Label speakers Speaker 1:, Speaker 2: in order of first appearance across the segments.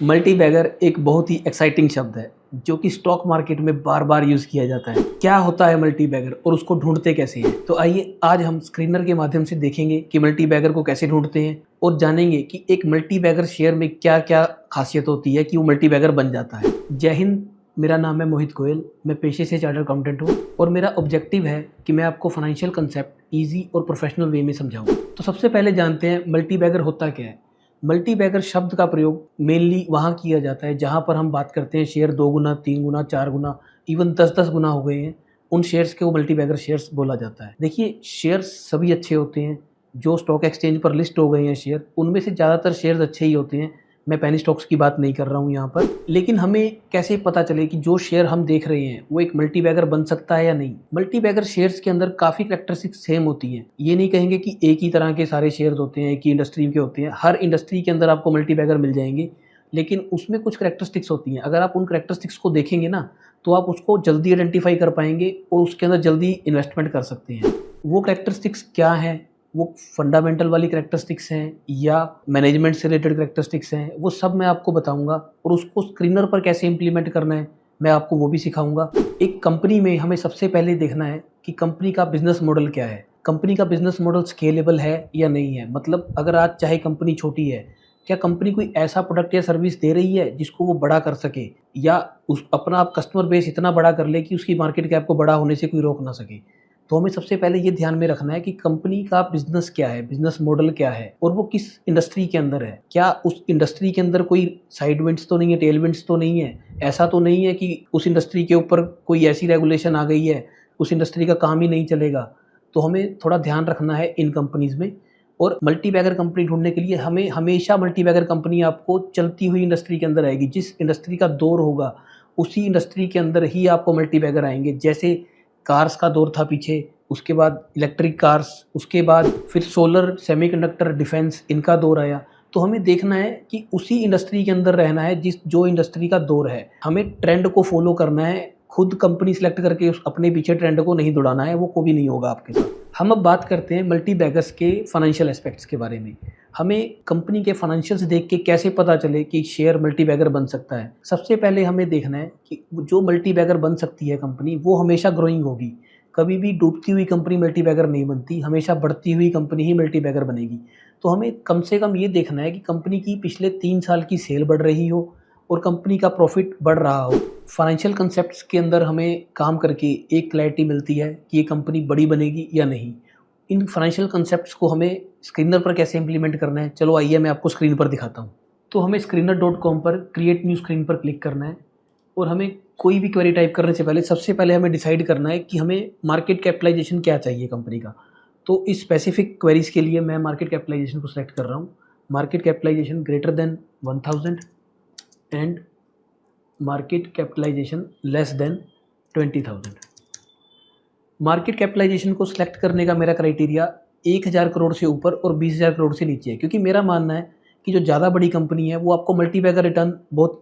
Speaker 1: Multi bagger एक बहुत ही exciting शब्द है जो कि स्टॉक मार्केट में बार बार यूज़ किया जाता है। क्या होता है मल्टी बैगर और उसको ढूंढते कैसे हैं? तो आइए आज हम स्क्रीनर के माध्यम से देखेंगे कि मल्टी बैगर को कैसे ढूंढते हैं और जानेंगे कि एक मल्टी बैगर शेयर में क्या क्या खासियत होती है कि वो मल्टी बैगर बन जाता है। जय हिंद। मेरा नाम है मोहित गोयल। मैं पेशे से चार्टर्ड अकाउंटेंट हूँ और मेरा ऑब्जेक्टिव है कि मैं आपको फाइनेंशियल कंसेप्ट ईजी और प्रोफेशनल वे में समझाऊँ। तो सबसे पहले जानते हैं मल्टी बैगर होता क्या है। मल्टी बैगर शब्द का प्रयोग मेनली वहाँ किया जाता है जहाँ पर हम बात करते हैं शेयर 2 गुना, 3 गुना, 4 गुना, इवन 10-10 गुना हो गए हैं, उन शेयर्स को मल्टी बैगर शेयर्स बोला जाता है। देखिए, शेयर्स सभी अच्छे होते हैं, जो स्टॉक एक्सचेंज पर लिस्ट हो गए हैं शेयर, उनमें से ज़्यादातर शेयर्स अच्छे ही होते हैं। मैं पेनी स्टॉक्स की बात नहीं कर रहा हूँ यहाँ पर। लेकिन हमें कैसे पता चले कि जो शेयर हम देख रहे हैं वो एक मल्टी बैगर बन सकता है या नहीं? मल्टी बैगर शेयर्स के अंदर काफ़ी कैरेक्टरिस्टिक्स सेम होती हैं। ये नहीं कहेंगे कि एक ही तरह के सारे शेयर्स होते हैं, एक ही इंडस्ट्री के होते हैं। हर इंडस्ट्री के अंदर आपको मल्टी बैगर मिल जाएंगे, लेकिन उसमें कुछ कैरेक्टरिस्टिक्स होती हैं। अगर आप उन कैरेक्टरिस्टिक्स को देखेंगे ना, तो आप उसको जल्दी आइडेंटिफाई कर पाएंगे और उसके अंदर जल्दी इन्वेस्टमेंट कर सकते हैं। वो कैरेक्टरिस्टिक्स क्या हैं? वो फंडामेंटल वाली कैरेक्टरिस्टिक्स हैं या मैनेजमेंट से रिलेटेड कैरेक्टरिस्टिक्स हैं, वो सब मैं आपको बताऊंगा। और उसको स्क्रीनर पर कैसे इंप्लीमेंट करना है, मैं आपको वो भी सिखाऊंगा। एक कंपनी में हमें सबसे पहले देखना है कि कंपनी का बिजनेस मॉडल क्या है। कंपनी का बिजनेस मॉडल स्केलेबल है या नहीं है। मतलब अगर आज चाहे कंपनी छोटी है, क्या कंपनी कोई ऐसा प्रोडक्ट या सर्विस दे रही है जिसको वो बड़ा कर सके, या उस अपना आप कस्टमर बेस इतना बड़ा कर ले कि उसकी मार्केट कैप को बड़ा होने से कोई रोक ना सके। तो हमें सबसे पहले ये ध्यान में रखना है कि कंपनी का बिजनेस क्या है, बिजनेस मॉडल क्या है और वो किस इंडस्ट्री के अंदर है। क्या उस इंडस्ट्री के अंदर कोई साइड विंड्स तो नहीं है, टेल विंड्स तो नहीं है। ऐसा तो नहीं है कि उस इंडस्ट्री के ऊपर कोई ऐसी रेगुलेशन आ गई है, उस इंडस्ट्री का काम ही नहीं चलेगा। तो हमें थोड़ा ध्यान रखना है इन कंपनीज में। और मल्टी बैगर कंपनी ढूंढने के लिए हमें हमेशा मल्टी बैगर कंपनी आपको चलती हुई इंडस्ट्री के अंदर आएगी। जिस इंडस्ट्री का दौर होगा उसी इंडस्ट्री के अंदर ही आपको मल्टी बैगर आएंगे। जैसे कार्स का दौर था पीछे, उसके बाद इलेक्ट्रिक कार्स, उसके बाद फिर सोलर, सेमीकंडक्टर, डिफेंस, इनका दौर आया। तो हमें देखना है कि उसी इंडस्ट्री के अंदर रहना है जो इंडस्ट्री का दौर है। हमें ट्रेंड को फॉलो करना है। खुद कंपनी सेलेक्ट करके उस अपने पीछे ट्रेंड को नहीं दौड़ाना है, वो कभी नहीं होगा आपके साथ। हम अब बात करते हैं मल्टी बैगर्स के फाइनेंशियल एस्पेक्ट्स के बारे में। हमें कंपनी के फाइनेंशियल्स देख के कैसे पता चले कि शेयर मल्टी बैगर बन सकता है। सबसे पहले हमें देखना है कि जो मल्टी बैगर बन सकती है कंपनी, वो हमेशा ग्रोइंग होगी। कभी भी डूबती हुई कंपनी मल्टी बैगर नहीं बनती, हमेशा बढ़ती हुई कंपनी ही मल्टी बैगर बनेगी। तो हमें कम से कम ये देखना है कि कंपनी की पिछले 3 साल की सेल बढ़ रही हो और कंपनी का प्रॉफिट बढ़ रहा हो। फाइनेंशियल कंसेप्ट्स के अंदर हमें काम करके एक क्लैरिटी मिलती है कि ये कंपनी बड़ी बनेगी या नहीं। इन फाइनेंशियल कंसेप्ट्स को हमें स्क्रीनर पर कैसे इंप्लीमेंट करना है, चलो आइए मैं आपको स्क्रीन पर दिखाता हूँ। तो हमें screener.com पर क्रिएट न्यू स्क्रीन पर क्लिक करना है और हमें कोई भी क्वेरी टाइप करने से पहले सबसे पहले हमें डिसाइड करना है कि हमें मार्केट कैपिटलाइजेशन क्या चाहिए कंपनी का। तो इस स्पेसिफिक क्वेरीज के लिए मैं मार्केट कैपिटलाइजेशन को सिलेक्ट कर रहा हूँ। Market capitalization greater than 1000 and market capitalization less than 20,000। Market capitalization को सिलेक्ट करने का मेरा क्राइटेरिया 1000 करोड़ से ऊपर और 20,000 करोड़ से नीचे है, क्योंकि मेरा मानना है कि जो ज़्यादा बड़ी कंपनी है वो आपको मल्टी बैगर रिटर्न बहुत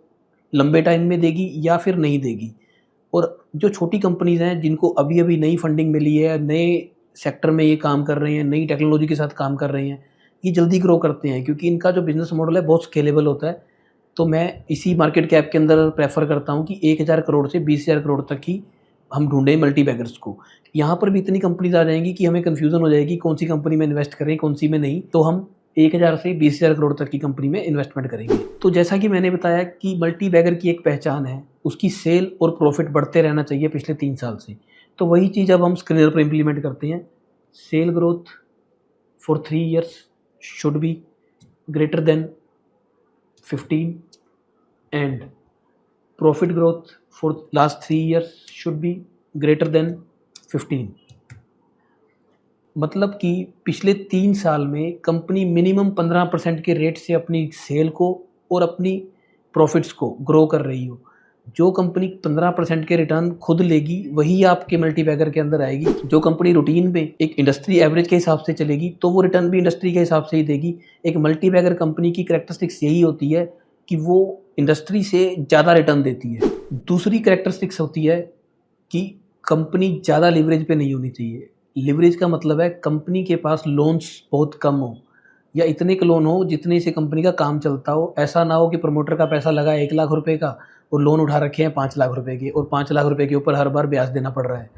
Speaker 1: लंबे टाइम में देगी या फिर नहीं देगी। और जो छोटी कंपनीज़ हैं जिनको अभी अभी नई फंडिंग मिली है, नए सेक्टर में ये काम कर रहे हैं, नई टेक्नोलॉजी के साथ काम कर रहे हैं, ये जल्दी ग्रो करते हैं क्योंकि इनका जो बिज़नेस मॉडल है बहुत स्केलेबल होता है। तो मैं इसी मार्केट कैप के अंदर प्रेफर करता हूँ कि 1000 करोड़ से 20,000 करोड़ तक ही हम ढूंढें मल्टी बैगर्स को। यहाँ पर भी इतनी कंपनीज आ जाएंगी कि हमें कन्फ्यूज़न हो जाएगी कौन सी कंपनी में इन्वेस्ट करें, कौन सी में नहीं। तो हम 1000 से 20,000 करोड़ तक की कंपनी में इन्वेस्टमेंट करेंगे। तो जैसा कि मैंने बताया कि मल्टी बैगर की एक पहचान है, उसकी सेल और प्रॉफिट बढ़ते रहना चाहिए पिछले 3 साल से। तो वही चीज़ अब हम स्क्रीनर पर इम्प्लीमेंट करते हैं। Sale growth for 3 years should be greater than 15 and profit growth for last 3 years should be greater than 15। मतलब कि पिछले 3 साल में कंपनी मिनिमम 15% के रेट से अपनी सेल को और अपनी प्रॉफिट्स को ग्रो कर रही हो। जो कंपनी 15% के रिटर्न खुद लेगी वही आपके मल्टी बैगर के अंदर आएगी। जो कंपनी रूटीन में एक इंडस्ट्री एवरेज के हिसाब से चलेगी तो वो रिटर्न भी इंडस्ट्री के हिसाब से ही देगी। एक मल्टी बैगर कंपनी की कैरेक्टरिस्टिक्स यही होती है कि वो इंडस्ट्री से ज़्यादा रिटर्न देती है। दूसरी कैरेक्टरिस्टिक्स होती है कि कंपनी ज़्यादा लीवरेज पे नहीं होनी चाहिए। लीवरेज का मतलब है कंपनी के पास लोन्स बहुत कम हो, या इतने का लोन हो जितने से कंपनी का काम चलता हो। ऐसा ना हो कि प्रमोटर का पैसा लगा 1 लाख रुपए का और लोन उठा रखे हैं 5 लाख रुपए के, और 5 लाख रुपए के ऊपर हर बार ब्याज देना पड़ रहा है।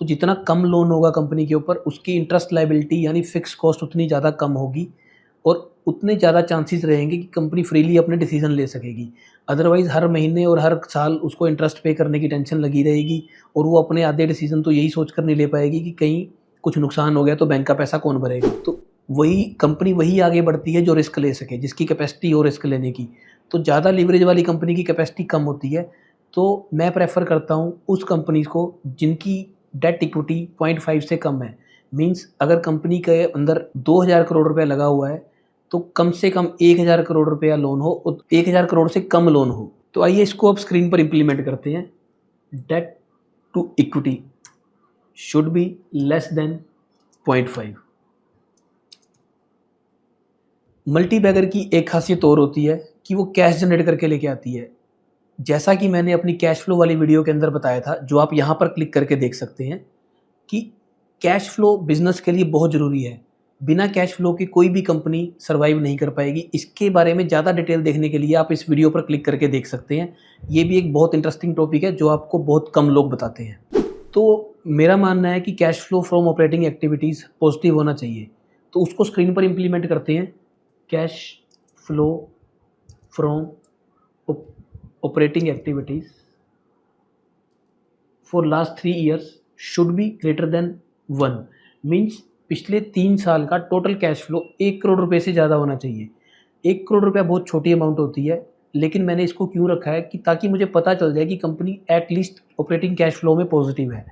Speaker 1: तो जितना कम लोन होगा कंपनी के ऊपर, उसकी इंटरेस्ट लायबिलिटी यानी फिक्स कॉस्ट उतनी ज़्यादा कम होगी और उतने ज़्यादा चांसेस रहेंगे कि कंपनी फ्रीली अपने डिसीजन ले सकेगी। अदरवाइज़ हर महीने और हर साल उसको इंटरेस्ट पे करने की टेंशन लगी रहेगी और वो अपने आधे डिसीजन तो यही सोच कर नहीं ले पाएगी कि कहीं कुछ नुकसान हो गया तो बैंक का पैसा कौन भरेगा। तो वही कंपनी वही आगे बढ़ती है जो रिस्क ले सके, जिसकी कैपेसिटी हो रिस्क लेने की। तो ज़्यादा लीवरेज वाली कंपनी की कैपेसिटी कम होती है, तो मैं प्रेफर करता हूँ उस कंपनीज़ को जिनकी डेट इक्विटी 0.5 से कम है। मीन्स अगर कंपनी के अंदर 2000 करोड़ रुपया लगा हुआ है तो कम से कम 1000 करोड़ रुपया लोन हो और 1000 करोड़ से कम लोन हो। तो आइए इसको अब स्क्रीन पर इम्प्लीमेंट करते हैं। Debt to equity should be less than 0.5। Multi bagger की एक खासियत और होती है कि वो कैश जनरेट करके लेके आती है। जैसा कि मैंने अपनी कैश फ्लो वाली वीडियो के अंदर बताया था, जो आप यहाँ पर क्लिक करके देख सकते हैं, कि कैश फ्लो बिजनेस के लिए बहुत ज़रूरी है। बिना कैश फ्लो के कोई भी कंपनी सर्वाइव नहीं कर पाएगी। इसके बारे में ज़्यादा डिटेल देखने के लिए आप इस वीडियो पर क्लिक करके देख सकते हैं। ये भी एक बहुत इंटरेस्टिंग टॉपिक है जो आपको बहुत कम लोग बताते हैं। तो मेरा मानना है कि cash flow from operating activities positive होना चाहिए। तो उसको स्क्रीन पर इम्प्लीमेंट करते हैं। Cash flow from operating activities for last 3 years should be greater than 1। Means पिछले 3 साल का टोटल कैश फ्लो 1 करोड़ रुपए से ज़्यादा होना चाहिए। 1 करोड़ रुपया बहुत छोटी अमाउंट होती है, लेकिन मैंने इसको क्यों रखा है कि ताकि मुझे पता चल जाए कि company at least operating cash flow में पॉजिटिव है।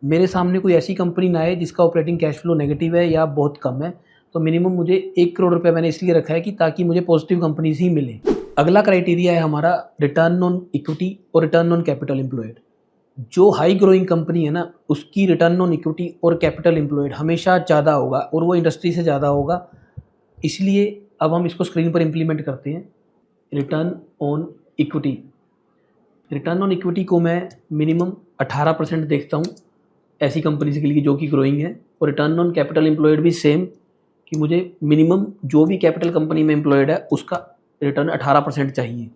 Speaker 1: मेरे सामने कोई ऐसी कंपनी ना आए जिसका ऑपरेटिंग कैश फ्लो नेगेटिव है या बहुत कम है। तो मिनिमम मुझे 1 करोड़ रुपया मैंने इसलिए रखा है कि ताकि मुझे पॉजिटिव कंपनीज ही मिले। अगला क्राइटेरिया है हमारा रिटर्न ऑन इक्विटी और रिटर्न ऑन कैपिटल एम्प्लॉयड। जो हाई ग्रोइंग कंपनी है ना, उसकी रिटर्न ऑन इक्विटी और कैपिटल एम्प्लॉयड हमेशा ज़्यादा होगा और वो इंडस्ट्री से ज़्यादा होगा। इसलिए अब हम इसको स्क्रीन पर इम्प्लीमेंट करते हैं। Return on equity, return on equity को मैं मिनिमम 18% देखता हूँ ऐसी कंपनीज के लिए जो कि ग्रोइंग है। और रिटर्न ऑन कैपिटल एम्प्लॉयड भी सेम, कि मुझे मिनिमम जो भी कैपिटल कंपनी में एम्प्लॉयड है उसका रिटर्न 18% चाहिए।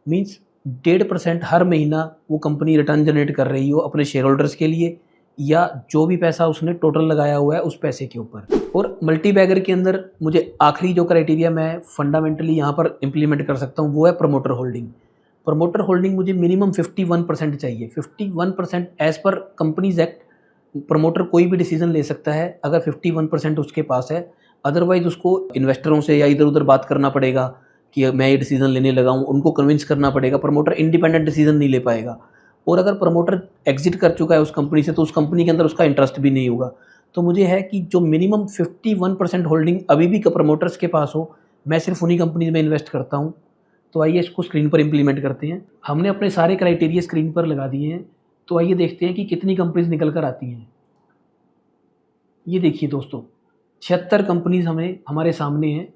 Speaker 1: मीन्स 1.5% हर महीना वो कंपनी रिटर्न जनरेट कर रही हो अपने शेयर होल्डर्स के लिए, या जो भी पैसा उसने टोटल लगाया हुआ है उस पैसे के ऊपर। और मल्टी बैगर के अंदर मुझे आखिरी जो क्राइटेरिया मैं फंडामेंटली यहाँ पर इम्प्लीमेंट कर सकता हूँ वो है प्रमोटर होल्डिंग। प्रमोटर होल्डिंग मुझे मिनिमम 51% चाहिए। 51% as per companies act promoter कोई भी डिसीजन ले सकता है अगर 51% उसके पास है। अदरवाइज उसको इन्वेस्टरों से या इधर उधर बात करना पड़ेगा कि मैं ये डिसीजन लेने लगा हूँ, उनको कन्विंस करना पड़ेगा। प्रमोटर इंडिपेंडेंट डिसीजन नहीं ले पाएगा। और अगर प्रमोटर एग्जिट कर चुका है उस कंपनी से तो उस कंपनी के अंदर उसका इंटरेस्ट भी नहीं होगा। तो मुझे है कि जो मिनिमम 51% होल्डिंग अभी भी प्रमोटर्स के पास हो, मैं सिर्फ उन्हीं कंपनीज में इन्वेस्ट करता हूँ। तो आइए इसको स्क्रीन पर इम्प्लीमेंट करते हैं। हमने अपने सारे क्राइटेरिया स्क्रीन पर लगा दिए हैं। तो आइए देखते हैं कि कितनी कंपनीज निकल कर आती हैं। ये देखिए दोस्तों, 76 कंपनीज हमारे सामने हैं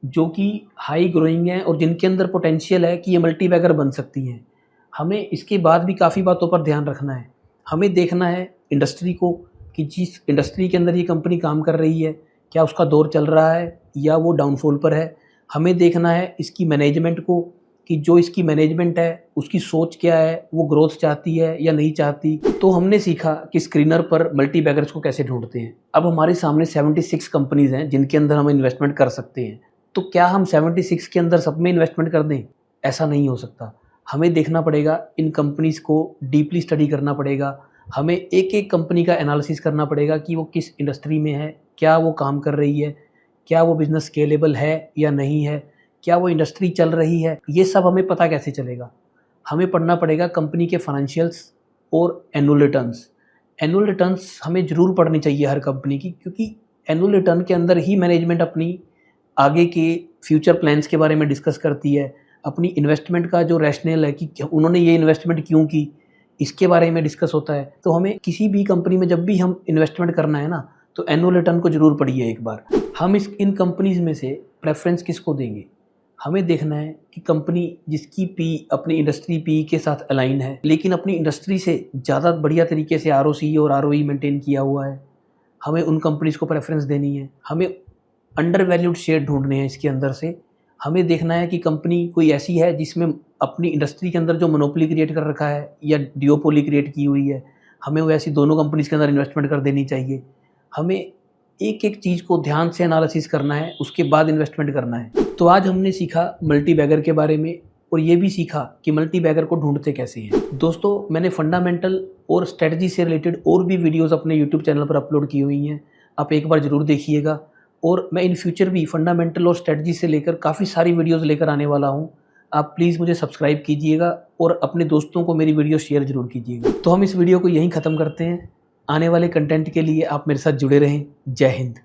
Speaker 1: जो कि हाई ग्रोइंग है और जिनके अंदर पोटेंशियल है कि ये मल्टी बैगर बन सकती हैं। हमें इसके बाद भी काफ़ी बातों पर ध्यान रखना है। हमें देखना है इंडस्ट्री को, कि जिस इंडस्ट्री के अंदर ये कंपनी काम कर रही है क्या उसका दौर चल रहा है या वो डाउनफॉल पर है। हमें देखना है इसकी मैनेजमेंट को, कि जो इसकी मैनेजमेंट है उसकी सोच क्या है, वो ग्रोथ चाहती है या नहीं चाहती। तो हमने सीखा कि स्क्रीनर पर मल्टी बैगर्स को कैसे ढूंढते हैं। अब हमारे सामने 76 कंपनीज हैं जिनके अंदर हम इन्वेस्टमेंट कर सकते हैं। तो क्या हम 76 के अंदर सब में इन्वेस्टमेंट कर दें? ऐसा नहीं हो सकता। हमें देखना पड़ेगा, इन कंपनीज को डीपली स्टडी करना पड़ेगा। हमें एक एक कंपनी का एनालिसिस करना पड़ेगा कि वो किस इंडस्ट्री में है, क्या वो काम कर रही है, क्या वो बिज़नेस स्केलेबल है या नहीं है, क्या वो इंडस्ट्री चल रही है। ये सब हमें पता कैसे चलेगा? हमें पढ़ना पड़ेगा कंपनी के फाइनेंशियल्स और एनुअल रिटर्न्स। एनुअल रिटर्न्स हमें ज़रूर पढ़नी चाहिए हर कंपनी की, क्योंकि एनुअल रिटर्न के अंदर ही मैनेजमेंट अपनी आगे के फ्यूचर प्लान्स के बारे में डिस्कस करती है। अपनी इन्वेस्टमेंट का जो रैशनल है कि उन्होंने ये इन्वेस्टमेंट क्यों की, इसके बारे में डिस्कस होता है। तो हमें किसी भी कंपनी में जब भी हम इन्वेस्टमेंट करना है ना, तो एनुअल रिटर्न को ज़रूर पढ़िए एक बार। हम इन कंपनीज में से प्रेफरेंस किसको देंगे? हमें देखना है कि कंपनी जिसकी पी अपनी इंडस्ट्री पी के साथ अलाइन है, लेकिन अपनी इंडस्ट्री से ज़्यादा बढ़िया तरीके से आरओसी और आरओई मेंटेन किया हुआ है, हमें उन कंपनीज़ को प्रेफरेंस देनी है। हमें अंडर वैल्यूड शेयर ढूंढने हैं इसके अंदर से। हमें देखना है कि कंपनी कोई ऐसी है जिसमें अपनी इंडस्ट्री के अंदर जो मोनोपोली क्रिएट कर रखा है या डिओपोली क्रिएट की हुई है, हमें वो ऐसी दोनों कंपनीज़ के अंदर इन्वेस्टमेंट कर देनी चाहिए। हमें एक-एक चीज़ को ध्यान से एनालिसिस करना है, उसके बाद इन्वेस्टमेंट करना है। तो आज हमने सीखा मल्टी बैगर के बारे में और ये भी सीखा कि मल्टी बैगर को ढूंढते कैसे हैं। दोस्तों, मैंने फंडामेंटल और स्ट्रेटजी से रिलेटेड और भी वीडियोज़ अपने यूट्यूब चैनल पर अपलोड की हुई हैं, आप एक बार ज़रूर देखिएगा। और मैं इन फ्यूचर भी फंडामेंटल और स्ट्रेटजी से लेकर काफ़ी सारी वीडियोज़ लेकर आने वाला हूँ। आप प्लीज़ मुझे सब्सक्राइब कीजिएगा और अपने दोस्तों को मेरी वीडियो शेयर ज़रूर कीजिएगा। तो हम इस वीडियो को यहीं ख़त्म करते हैं। आने वाले कंटेंट के लिए आप मेरे साथ जुड़े रहें। जय हिंद।